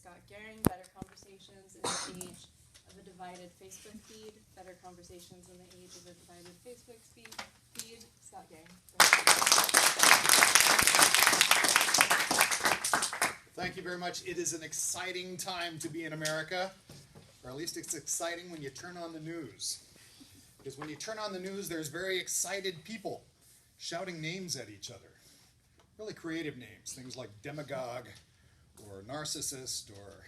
Scott Goering, Better Conversations in the Age of a Divided Facebook Feed. Better Conversations in the Age of a Divided Facebook Feed. Scott Goering. Thank you very much. It is an exciting time to be in America, or at least it's exciting when you turn on the news. Because when you turn on the news, there's very excited people shouting names at each other. Really creative names, things like demagogue, or narcissist, or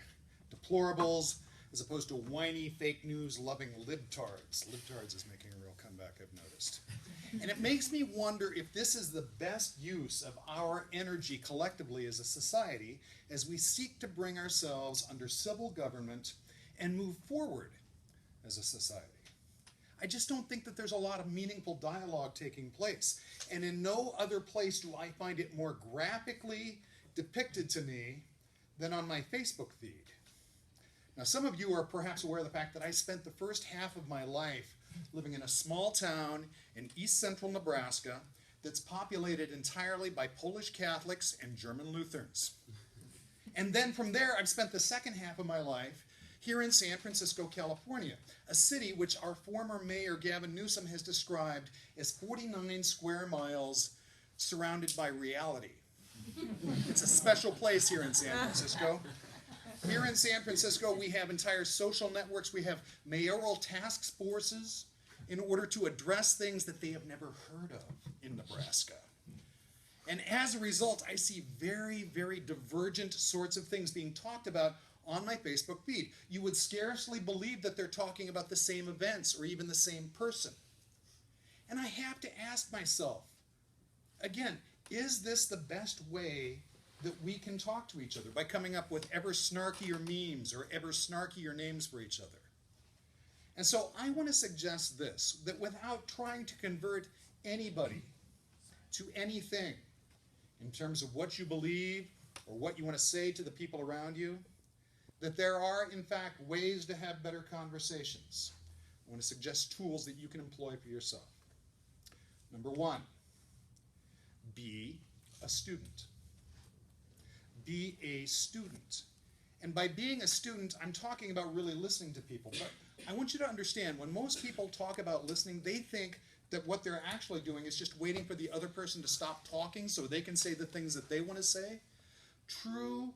deplorables, as opposed to whiny, fake news loving libtards. Libtards is making a real comeback, I've noticed. And it makes me wonder if this is the best use of our energy collectively as a society as we seek to bring ourselves under civil government and move forward as a society. I just don't think that there's a lot of meaningful dialogue taking place. And in no other place do I find it more graphically depicted to me than on my Facebook feed. Now, some of you are perhaps aware of the fact that I spent the first half of my life living in a small town in east central Nebraska that's populated entirely by Polish Catholics and German Lutherans. And then from there, I've spent the second half of my life here in San Francisco, California, a city which our former mayor, Gavin Newsom, has described as 49 square miles surrounded by reality. It's a special place here in San Francisco. Here in San Francisco, we have entire social networks. We have mayoral task forces in order to address things that they have never heard of in Nebraska. And as a result, I see very, very divergent sorts of things being talked about on my Facebook feed. You would scarcely believe that they're talking about the same events or even the same person. And I have to ask myself, again, is this the best way that we can talk to each other, by coming up with ever snarkier memes or ever snarkier names for each other? And so I want to suggest this, that without trying to convert anybody to anything in terms of what you believe or what you want to say to the people around you, that there are, in fact, ways to have better conversations. I want to suggest tools that you can employ for yourself. Number one, be a student. Be a student. And by being a student, I'm talking about really listening to people. But I want you to understand, when most people talk about listening, they think that what they're actually doing is just waiting for the other person to stop talking so they can say the things that they want to say. True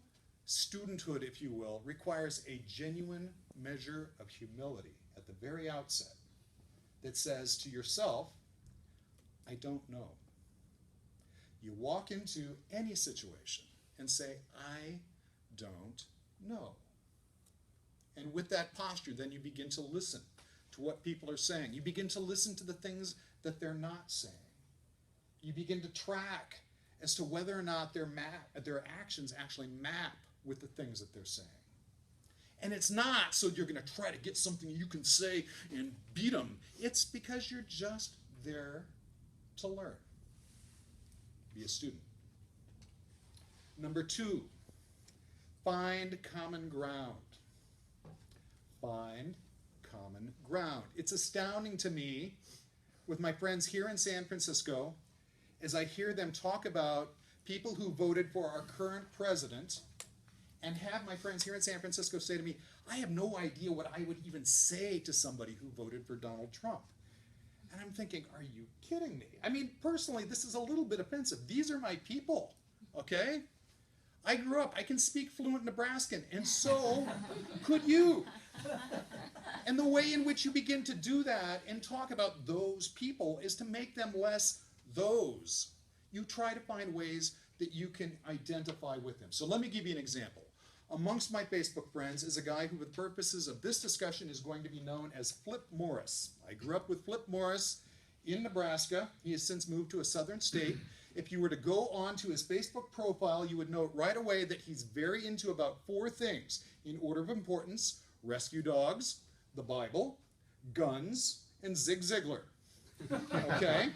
studenthood, if you will, requires a genuine measure of humility at the very outset that says to yourself, I don't know. You walk into any situation and say, I don't know. And with that posture, then you begin to listen to what people are saying. You begin to listen to the things that they're not saying. You begin to track as to whether or not their actions actually map with the things that they're saying. And it's not so you're going to try to get something you can say and beat them. It's because you're just there to learn. Be a student. Number two, find common ground. Find common ground. It's astounding to me with my friends here in San Francisco as I hear them talk about people who voted for our current president and have my friends here in San Francisco say to me, I have no idea what I would even say to somebody who voted for Donald Trump. And I'm thinking, are you kidding me? I mean, personally, this is a little bit offensive. These are my people, okay? I grew up, I can speak fluent Nebraskan, and so could you. And the way in which you begin to do that and talk about those people is to make them less those. You try to find ways that you can identify with them. So let me give you an example. Amongst my Facebook friends is a guy who, for the purposes of this discussion, is going to be known as Flip Morris. I grew up with Flip Morris in Nebraska. He has since moved to a southern state. If you were to go onto his Facebook profile, you would note right away that he's very into about 4 things in order of importance: rescue dogs, the Bible, guns, and Zig Ziglar. Okay?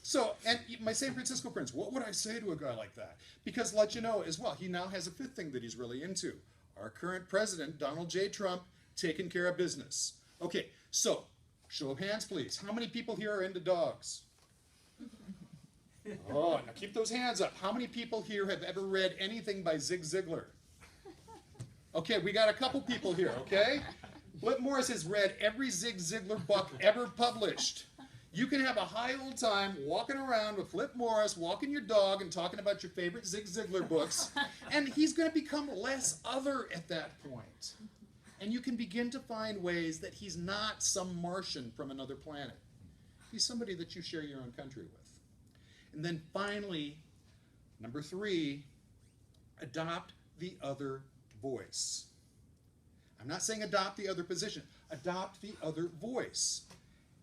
So, and my San Francisco friends, what would I say to a guy like that? Because let you know as well, he now has a 5th thing that he's really into. Our current president, Donald J. Trump, taking care of business. Okay, so, show of hands, please. How many people here are into dogs? Oh, now keep those hands up. How many people here have ever read anything by Zig Ziglar? Okay, we got a couple people here, okay? Flip Morris has read every Zig Ziglar book ever published. You can have a high old time walking around with Flip Morris, walking your dog and talking about your favorite Zig Ziglar books, and he's going to become less other at that point. And you can begin to find ways that he's not some Martian from another planet. He's somebody that you share your own country with. And then finally, number 3, adopt the other voice. I'm not saying adopt the other position. Adopt the other voice.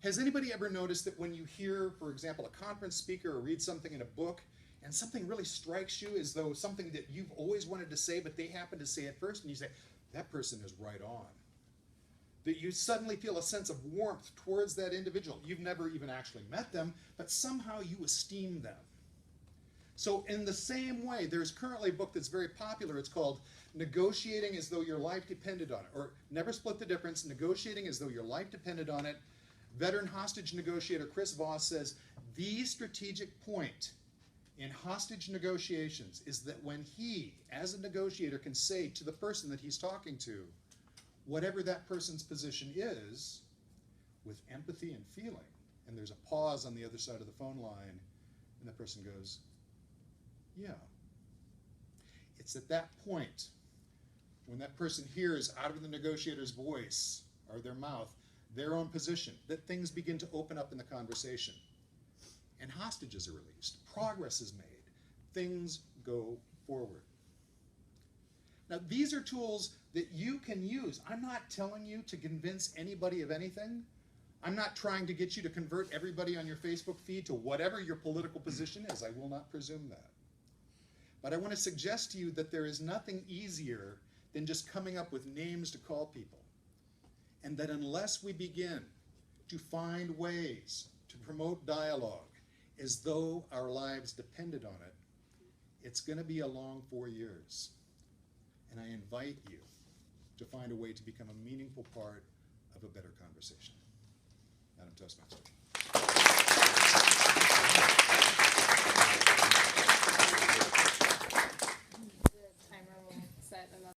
Has anybody ever noticed that when you hear, for example, a conference speaker or read something in a book, and something really strikes you as though something that you've always wanted to say, but they happen to say it first, and you say, that person is right on. That you suddenly feel a sense of warmth towards that individual. You've never even actually met them, but somehow you esteem them. So in the same way, there's currently a book that's very popular. It's called Negotiating as Though Your Life Depended on It, or Never Split the Difference, Negotiating as Though Your Life Depended on It. Veteran hostage negotiator Chris Voss says, the strategic point in hostage negotiations is that when he, as a negotiator, can say to the person that he's talking to, whatever that person's position is, with empathy and feeling, and there's a pause on the other side of the phone line, and the person goes, yeah. It's at that point, when that person hears out of the negotiator's voice, or their mouth, their own position, that things begin to open up in the conversation. And hostages are released, progress is made, things go forward. Now, these are tools that you can use. I'm not telling you to convince anybody of anything. I'm not trying to get you to convert everybody on your Facebook feed to whatever your political position is. I will not presume that. But I want to suggest to you that there is nothing easier than just coming up with names to call people. And that unless we begin to find ways to promote dialogue as though our lives depended on it, it's going to be a long 4 years. And I invite you to find a way to become a meaningful part of a better conversation. Madam Toastmaster.